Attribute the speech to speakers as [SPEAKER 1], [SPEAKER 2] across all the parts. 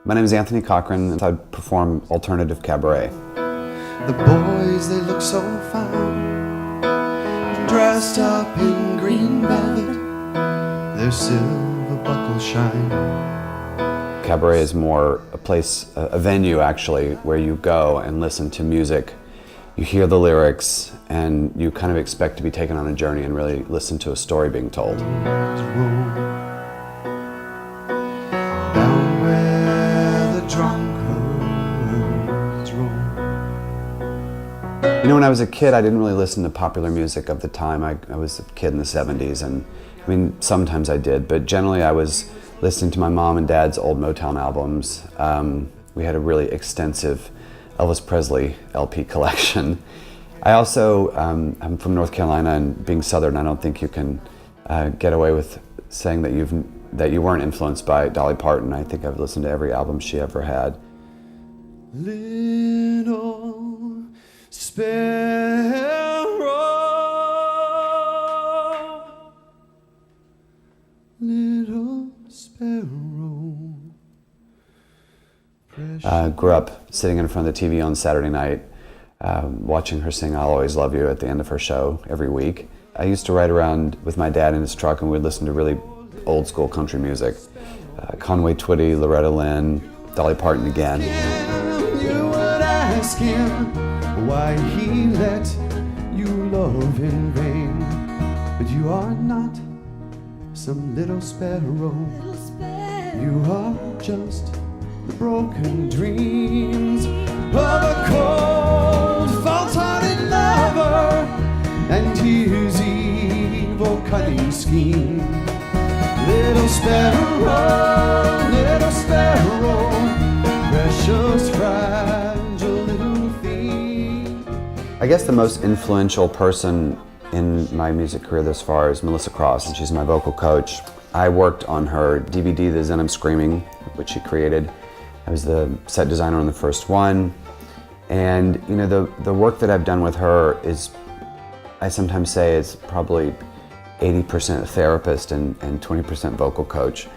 [SPEAKER 1] My name is Anthony Cochran, and I perform alternative cabaret.
[SPEAKER 2] The boys, they look so fine, dressed up in green velvet, their silver buckles shine.
[SPEAKER 1] Cabaret is more a place, a venue actually, where you go and listen to music. You hear the lyrics, and you kind of expect to be taken on a journey and really listen to a story being told.
[SPEAKER 2] Down where the drunkards roll.
[SPEAKER 1] You know, when I was a kid, I didn't really listen to popular music of the time. I was a kid in the 70s, and I mean, sometimes I did, but generally I was listening to my mom and dad's old Motown albums. We had a really extensive Elvis Presley LP collection. I also, I'm from North Carolina, and being Southern, I don't think you can get away with saying that you weren't influenced by Dolly Parton. I think I've listened to every album she ever had.
[SPEAKER 2] Little sparrow, little sparrow.
[SPEAKER 1] Grew up sitting in front of the TV on Saturday night, watching her sing I'll Always Love You at the end of her show every week. I used to ride around with my dad in his truck, and we'd listen to really old school country music. Conway Twitty, Loretta Lynn, Dolly Parton again.
[SPEAKER 2] You would ask him why he let you love in vain, but you are not some little sparrow. You are just the broken dreams of a cold, false-hearted lover and his evil cunning scheme. Little sparrow, precious, fragile little thing.
[SPEAKER 1] I guess the most influential person in my music career thus far is Melissa Cross, and she's my vocal coach. I worked on her DVD, The Zen I'm Screaming, which she created. I was the set designer on the first one. And you know, the work that I've done with her is, I sometimes say, it's probably 80% therapist and 20% vocal coach.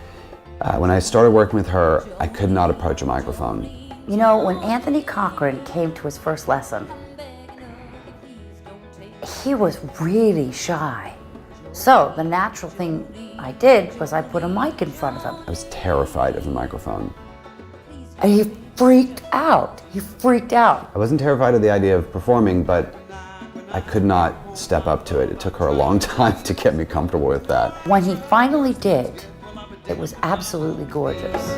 [SPEAKER 1] When I started working with her, I could not approach a microphone.
[SPEAKER 3] You know, when Anthony Cochran came to his first lesson, he was really shy. So the natural thing I did was I put a mic in front of him.
[SPEAKER 1] I was terrified of the microphone.
[SPEAKER 3] And he freaked out. He freaked out.
[SPEAKER 1] I wasn't terrified of the idea of performing, but I could not step up to it. It took her a long time to get me comfortable with that.
[SPEAKER 3] When he finally did, it was absolutely gorgeous.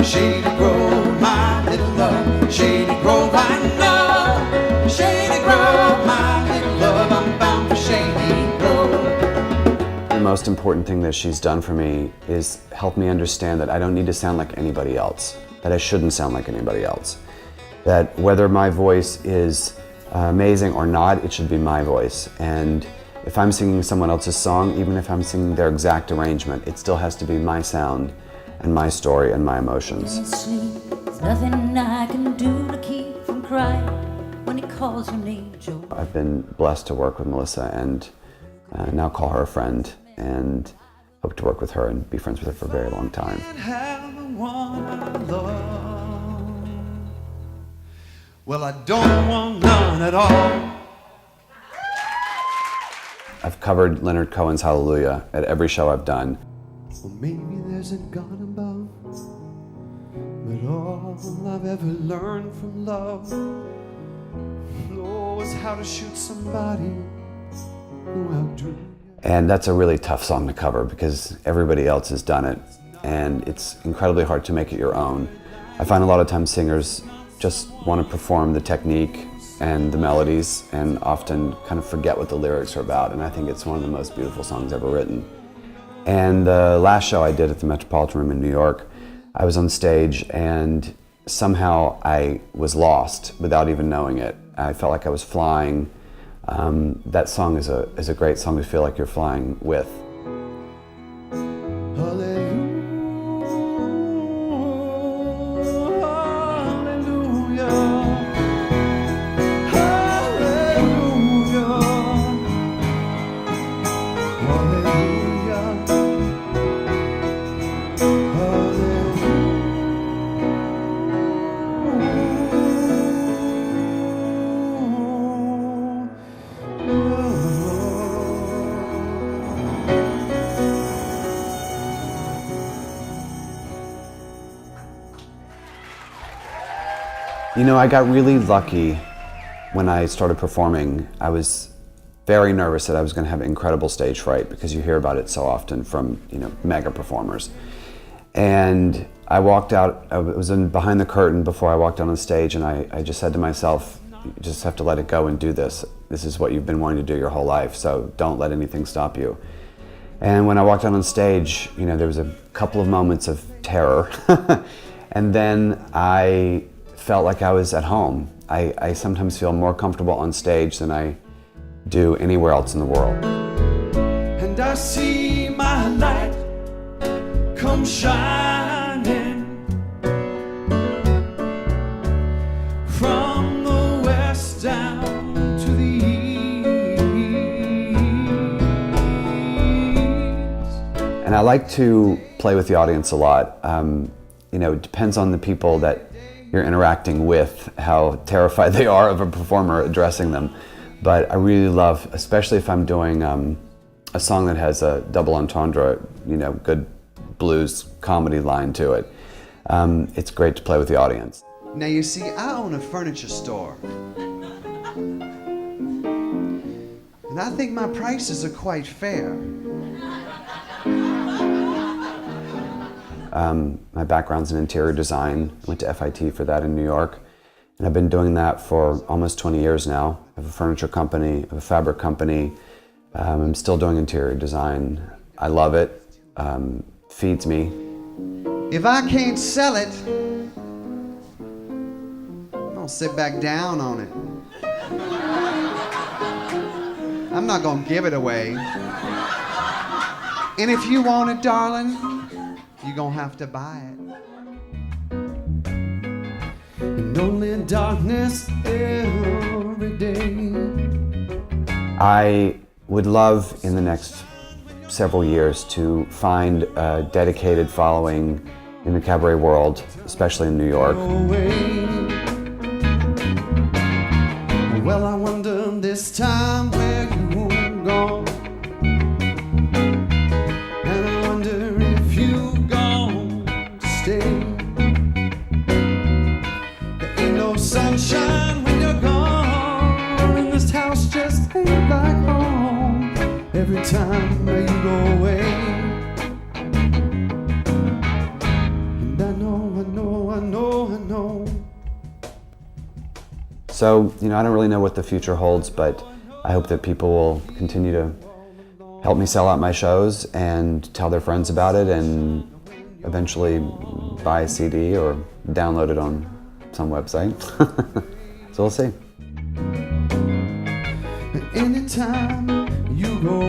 [SPEAKER 2] Shady Grove, my little love. Shady Grove, I know. Shady Grove, my little love. I'm bound for Shady Grove.
[SPEAKER 1] The most important thing that she's done for me is help me understand that I don't need to sound like anybody else, that I shouldn't sound like anybody else, that whether my voice is amazing or not, it should be my voice. And if I'm singing someone else's song, even if I'm singing their exact arrangement, it still has to be my sound and my story and my emotions.
[SPEAKER 4] There's nothing I can do to keep from crying when he calls your name, Joe.
[SPEAKER 1] I've been blessed to work with Melissa, and now call her a friend, and hope to work with her and be friends with her for a very long time.
[SPEAKER 2] Well, I don't want none at all.
[SPEAKER 1] I've covered Leonard Cohen's Hallelujah at every show I've done.
[SPEAKER 2] Well, maybe there's a God above, but all I've ever learned from love, is how to shoot somebody who outdrew you.
[SPEAKER 1] And that's a really tough song to cover because everybody else has done it, and it's incredibly hard to make it your own. I find a lot of times singers just want to perform the technique and the melodies and often kind of forget what the lyrics are about, and I think it's one of the most beautiful songs ever written. And the last show I did at the Metropolitan Room in New York, I was on stage and somehow I was lost without even knowing it. I felt like I was flying. That song is a great song to feel like you're flying with. You know, I got really lucky when I started performing. I was very nervous that I was going to have incredible stage fright because you hear about it so often from, you know, mega performers. And I walked out, I was behind the curtain before I walked out on stage, and I just said to myself, you just have to let it go and do this. This is what you've been wanting to do your whole life, so don't let anything stop you. And when I walked out on stage, you know, there was a couple of moments of terror. And then I felt like I was at home. I sometimes feel more comfortable on stage than I do anywhere else in the world.
[SPEAKER 2] And I see my light come shining from the west down to the east.
[SPEAKER 1] And I like to play with the audience a lot. You know, it depends on the people that you're interacting with, how terrified they are of a performer addressing them. But I really love, especially if I'm doing a song that has a double entendre, you know, good blues comedy line to it. It's great to play with the audience.
[SPEAKER 2] Now you see, I own a furniture store. And I think my prices are quite fair.
[SPEAKER 1] My background's in interior design. I went to FIT for that in New York. And I've been doing that for almost 20 years now. I have a furniture company, I have a fabric company. I'm still doing interior design. I love it. Feeds me.
[SPEAKER 2] If I can't sell it, I'll sit back down on it. I'm not gonna give it away. And if you want it, darling, you're gonna have to buy it. And only darkness every day.
[SPEAKER 1] I would love in the next several years to find a dedicated following in the cabaret world, especially in New York.
[SPEAKER 2] Well, I wonder this time where you gone. And I wonder if you gone to stay. There ain't no sunshine when you're gone, and this house just ain't like home every time you go away. And I know.
[SPEAKER 1] So, you know, I don't really know what the future holds, but I hope that people will continue to help me sell out my shows and tell their friends about it and eventually buy a CD or download it on some website. So we'll see.
[SPEAKER 2] Anytime you go